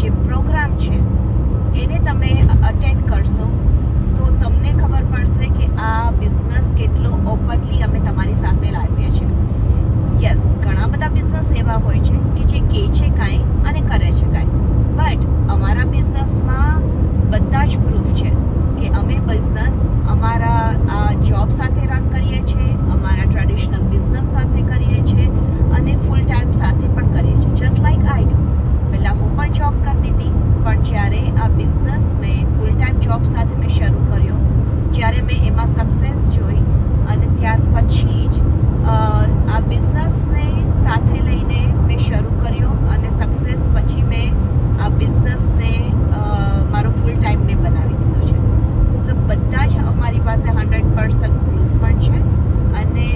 જે પ્રોગ્રામ છે એને તમે અટેન્ડ કરશો તો તમને ખબર પડશે કે આ બિઝનેસ કેટલો ઓપનલી અમે તમારી સામે લાવીએ છીએ. યસ, ઘણા બધા બિઝનેસ એવા હોય છે કે જે કહે છે કાંઈ અને કરે છે કાંઈ, બટ અમારા બિઝનેસમાં બધા જ પ્રૂફ છે કે અમે બિઝનેસ અમારા આ જોબ સાથે રન કરીએ છીએ, અમારા ટ્રેડિશનલ બિઝનેસ સાથે કરીએ છીએ અને ફૂલ ટાઈમ સાથે પણ કરીએ છીએ. Just like I do. પહેલાં હું પણ જોબ કરતી હતી, પણ જ્યારે આ બિઝનેસ મેં ફૂલ ટાઈમ જોબ સાથે મેં શરૂ કર્યો, જ્યારે મેં એમાં સક્સેસ જોઈ અને ત્યાર પછી જ આ બિઝનેસને સાથે લઈને મેં શરૂ કર્યો અને સક્સેસ પછી મેં આ બિઝનેસને મારો ફૂલ ટાઈમ મેં બનાવી દીધો છે. સો બધા જ અમારી પાસે 100% પ્રૂફ પણ છે અને